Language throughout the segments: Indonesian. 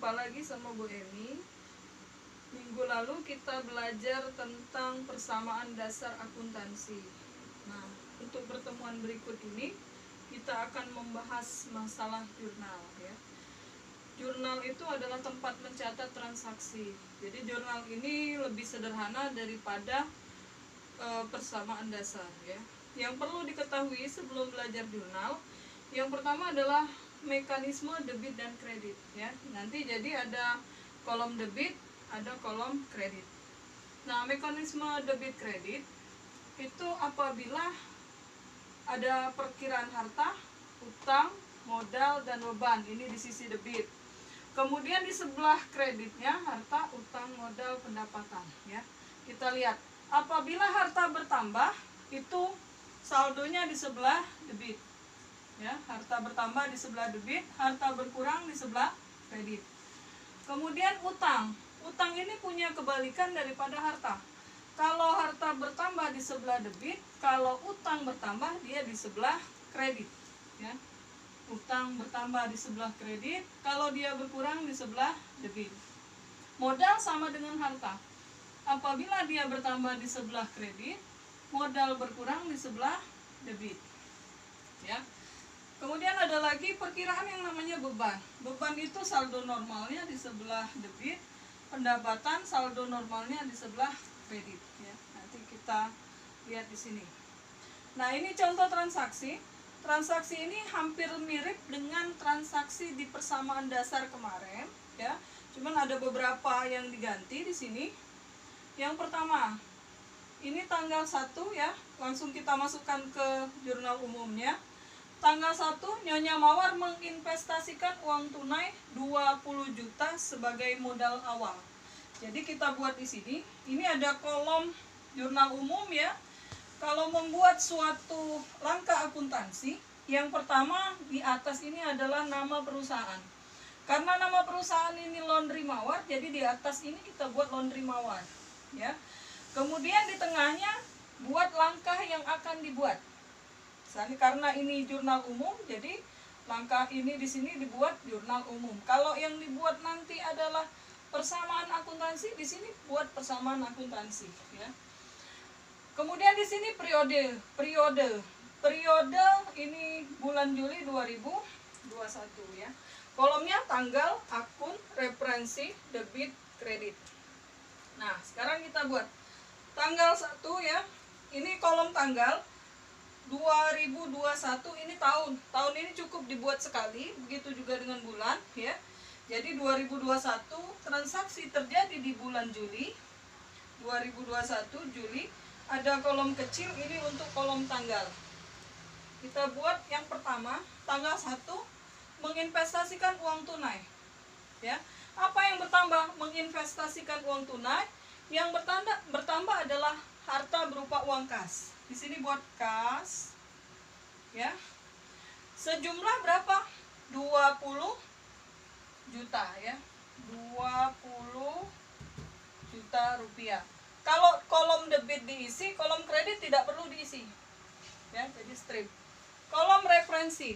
Jumpa lagi sama Bu Emi. Minggu lalu kita belajar tentang persamaan dasar akuntansi. Nah, untuk pertemuan berikut ini kita akan membahas masalah jurnal ya. Jurnal itu adalah tempat mencatat transaksi. Jadi jurnal ini lebih sederhana daripada persamaan dasar ya. Yang perlu diketahui sebelum belajar jurnal, yang pertama adalah mekanisme debit dan kredit ya. Nanti jadi ada kolom debit, ada kolom kredit. Nah, mekanisme debit kredit itu apabila ada perkiraan harta, utang, modal, dan beban. Ini di sisi debit. Kemudian di sebelah kreditnya harta, utang, modal, pendapatan ya. Kita lihat, apabila harta bertambah itu saldonya di sebelah debit. Ya, harta bertambah di sebelah debit, harta berkurang di sebelah kredit. Kemudian utang. Utang ini punya kebalikan daripada harta. Kalau harta bertambah di sebelah debit, kalau utang bertambah dia di sebelah kredit. Ya. Utang bertambah di sebelah kredit, kalau dia berkurang di sebelah debit. Modal sama dengan harta. Apabila dia bertambah di sebelah kredit, modal berkurang di sebelah debit. Ya. Kemudian ada lagi perkiraan yang namanya beban. Beban itu saldo normalnya di sebelah debit, pendapatan saldo normalnya di sebelah kredit ya. Nanti kita lihat di sini. Nah, ini contoh transaksi. Transaksi ini hampir mirip dengan transaksi di persamaan dasar kemarin ya. Cuman ada beberapa yang diganti di sini. Yang pertama, ini tanggal 1 ya. Langsung kita masukkan ke jurnal umumnya. Tanggal 1, Nyonya Mawar menginvestasikan uang tunai 20 juta sebagai modal awal. Jadi kita buat di sini, ini ada kolom jurnal umum ya. Kalau membuat suatu langkah akuntansi, yang pertama di atas ini adalah nama perusahaan. Karena nama perusahaan ini Laundry Mawar, jadi di atas ini kita buat Laundry Mawar ya. Kemudian di tengahnya buat langkah yang akan dibuat. Misalnya karena ini jurnal umum, jadi langkah ini di sini dibuat jurnal umum. Kalau yang dibuat nanti adalah persamaan akuntansi, di sini buat persamaan akuntansi ya. Kemudian di sini periode ini bulan Juli 2021 ya. Kolomnya tanggal, akun, referensi, debit, kredit. Nah, sekarang kita buat tanggal 1 ya. Ini kolom tanggal 2021, ini tahun. Tahun ini cukup dibuat sekali, begitu juga dengan bulan ya. Jadi 2021 transaksi terjadi di bulan Juli. 2021 Juli, ada kolom kecil ini untuk kolom tanggal. Kita buat yang pertama, tanggal 1 menginvestasikan uang tunai. Ya. Apa yang bertambah? Menginvestasikan uang tunai. Yang bertambah adalah harta berupa uang kas. Di sini buat kas ya. Sejumlah berapa? 20 juta ya. 20 juta rupiah. Kalau kolom debit diisi, kolom kredit tidak perlu diisi. Ya, jadi strip. Kolom referensi.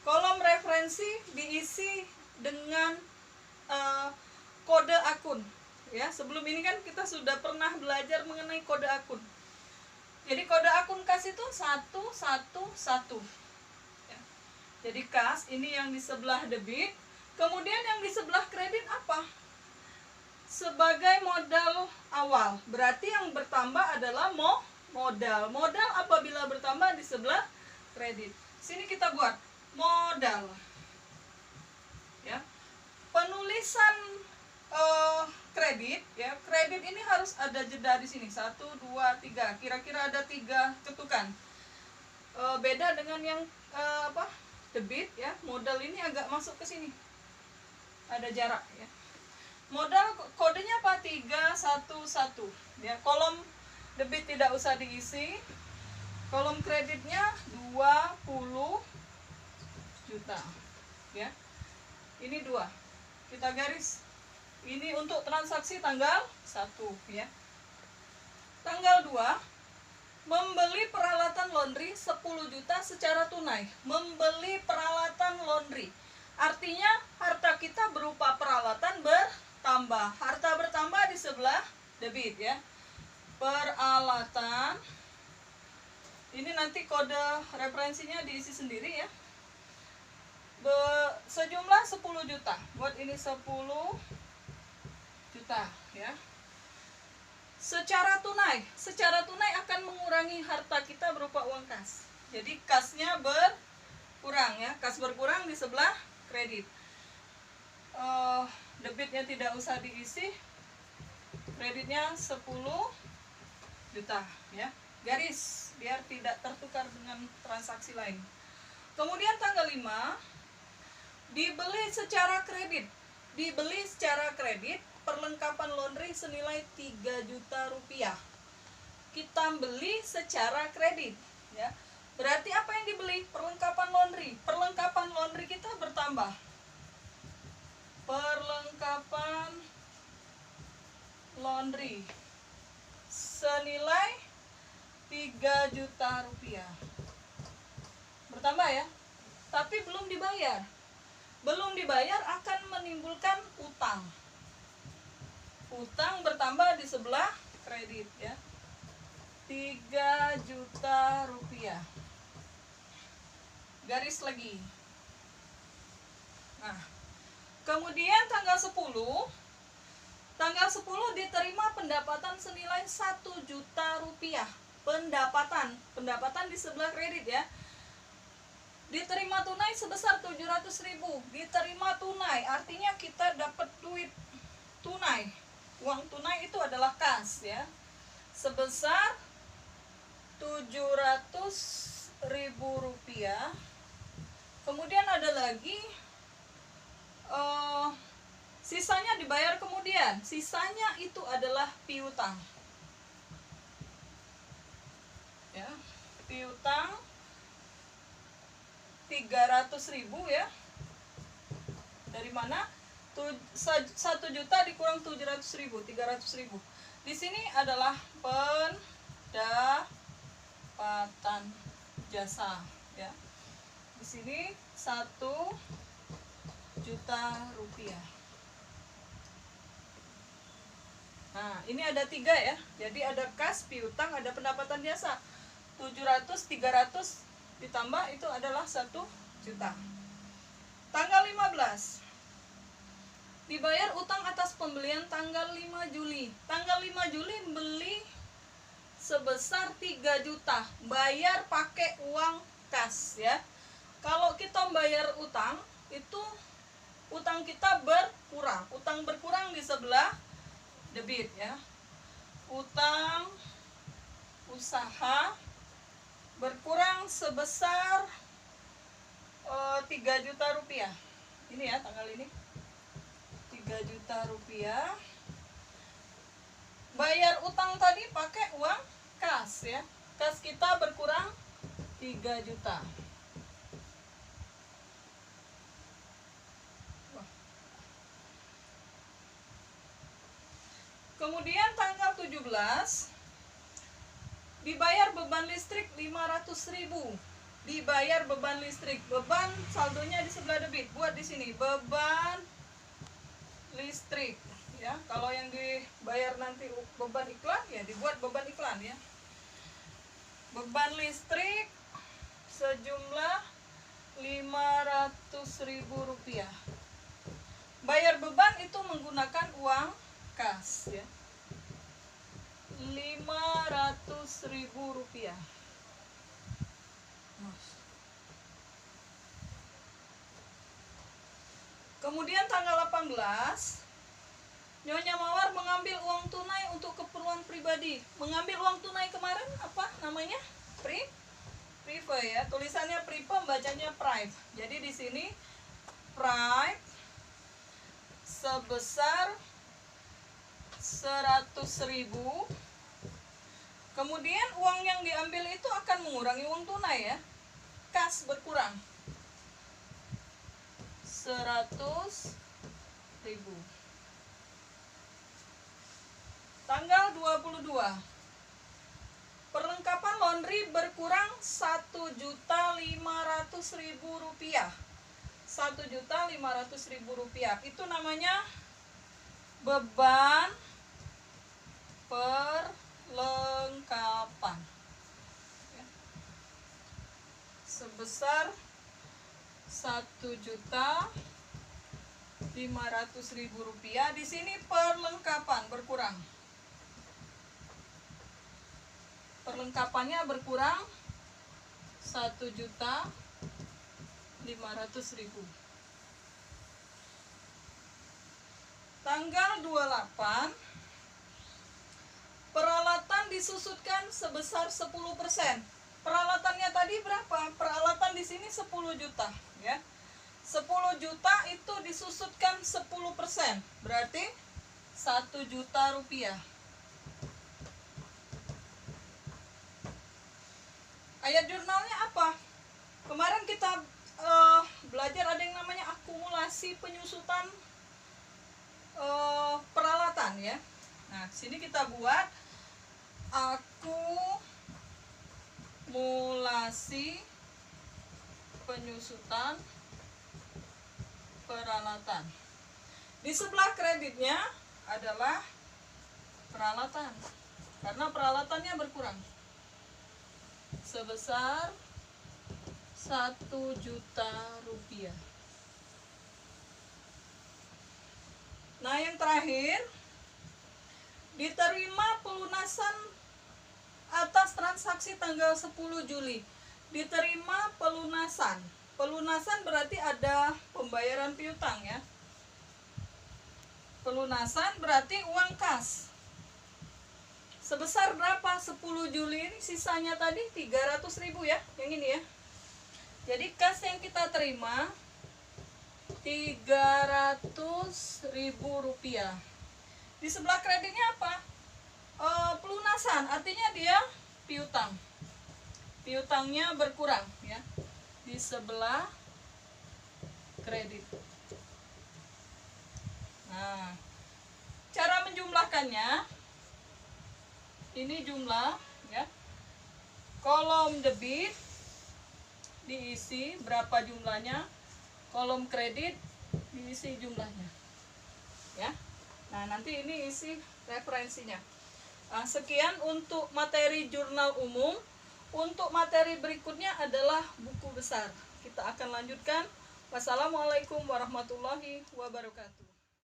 Kolom referensi diisi dengan kode akun. Ya, sebelum ini kan kita sudah pernah belajar mengenai kode akun. Jadi kode akun kas itu 111. Ya. Jadi kas ini yang di sebelah debit, kemudian yang di sebelah kredit apa? Sebagai modal awal. Berarti yang bertambah adalah modal. Modal apabila bertambah di sebelah kredit. Sini kita buat modal. Ya. Penulisan kredit ya, kredit ini harus ada jeda di sini 1, 2, 3, kira-kira ada 3 ketukan. Beda dengan yang debit ya, modal ini agak masuk ke sini, ada jarak ya. Modal kodenya apa? 311 ya. Kolom debit tidak usah diisi, kolom kreditnya 20 juta ya. Ini 2, kita garis. Ini untuk transaksi tanggal 1 ya. Tanggal 2, membeli peralatan laundry 10 juta secara tunai. Membeli peralatan laundry. Artinya harta kita berupa peralatan debit ya. Peralatan, ini nanti kode referensinya diisi sendiri ya. Sejumlah 10 juta. Buat ini 10 juta ya. Secara tunai akan mengurangi harta kita berupa uang kas. Jadi kasnya berkurang ya. Kas berkurang di sebelah kredit. Debitnya tidak usah diisi. Kreditnya 10 juta ya. Garis biar tidak tertukar dengan transaksi lain. Kemudian tanggal 5 dibeli secara kredit perlengkapan laundry senilai 3 juta rupiah. Kita beli secara kredit ya. Berarti apa yang dibeli? Perlengkapan laundry. Perlengkapan laundry kita bertambah. Perlengkapan laundry senilai 3 juta rupiah. Bertambah ya. Tapi belum dibayar. Belum dibayar akan menimbulkan utang. Utang bertambah di sebelah kredit ya. 3 juta rupiah. Garis lagi. Nah, kemudian tanggal 10 diterima pendapatan senilai 1 juta rupiah. Pendapatan di sebelah kredit ya. Diterima tunai sebesar 700.000. Diterima tunai artinya kita dapat duit tunai. Uang tunai itu adalah kas ya. Sebesar 700.000 rupiah. Kemudian ada lagi sisanya dibayar kemudian. Sisanya itu adalah piutang. Ya, piutang 300.000 ya. Dari mana? 1 juta dikurang 700.000, 300.000. Di sini adalah pendapatan jasa ya. Di sini 1 juta rupiah. Nah, ini ada 3 ya. Jadi ada kas, piutang, ada pendapatan jasa. 700, 300 ditambah itu adalah 1 juta. Tanggal 15 dibayar utang atas pembelian tanggal 5 Juli. Tanggal 5 Juli beli sebesar 3 juta. Bayar pakai uang kas ya. Kalau kita bayar utang, itu utang kita berkurang. Utang berkurang di sebelah debit ya. Utang usaha berkurang sebesar 3 juta rupiah. Ini ya tanggal ini 3 juta rupiah. Bayar utang tadi pakai uang kas ya. Kas kita berkurang 3 juta. Kemudian tanggal 17 dibayar beban listrik 500.000. Dibayar beban listrik. Beban saldonya di sebelah debit. Buat di sini beban listrik ya. Kalau yang dibayar nanti beban iklan ya dibuat beban iklan ya. Beban listrik sejumlah 500.000 rupiah. Bayar beban itu menggunakan uang kas ya. 500.000 rupiah. Kemudian tanggal 18 Nyonya Mawar mengambil uang tunai untuk keperluan pribadi. Mengambil uang tunai kemarin apa namanya? Prive ya. Tulisannya prive, bacanya prive. Jadi di sini prive sebesar 100.000. Kemudian uang yang diambil itu akan mengurangi uang tunai ya. Kas berkurang 100.000. Tanggal 22 perlengkapan laundry berkurang 1.500.000 rupiah. 1.500.000 rupiah. Itu namanya beban perlengkapan ya, sebesar Rp1.500.000. Di sini perlengkapan berkurang. Perlengkapannya berkurang Rp1.500.000. Tanggal 28, peralatan disusutkan sebesar 10%. Peralatannya tadi berapa? Peralatan di sini 10 juta, ya. 10 juta itu disusutkan 10%, berarti 1 juta rupiah. Ayat jurnalnya apa? Kemarin kita belajar ada yang namanya akumulasi penyusutan peralatan ya. Nah, sini kita buat akumulasi penyusutan peralatan. Di sebelah kreditnya adalah peralatan, karena peralatannya berkurang sebesar 1 juta rupiah. Nah, yang terakhir, diterima pelunasan atas transaksi tanggal 10 Juli. Diterima pelunasan. Pelunasan berarti ada pembayaran piutang ya. Pelunasan berarti uang kas. Sebesar berapa? 10 Juli ini sisanya tadi 300.000 ya, yang ini ya. Jadi kas yang kita terima Rp300.000. Di sebelah kreditnya apa? Pelunasan, artinya dia piutang. Piutangnya berkurang ya. Di sebelah kredit. Nah, cara menjumlahkannya, ini jumlah ya. Kolom debit diisi berapa jumlahnya, kolom kredit diisi jumlahnya ya. Nah, nanti ini isi referensinya. Nah, sekian untuk materi jurnal umum. Untuk materi berikutnya adalah buku besar. Kita akan lanjutkan. Wassalamualaikum warahmatullahi wabarakatuh.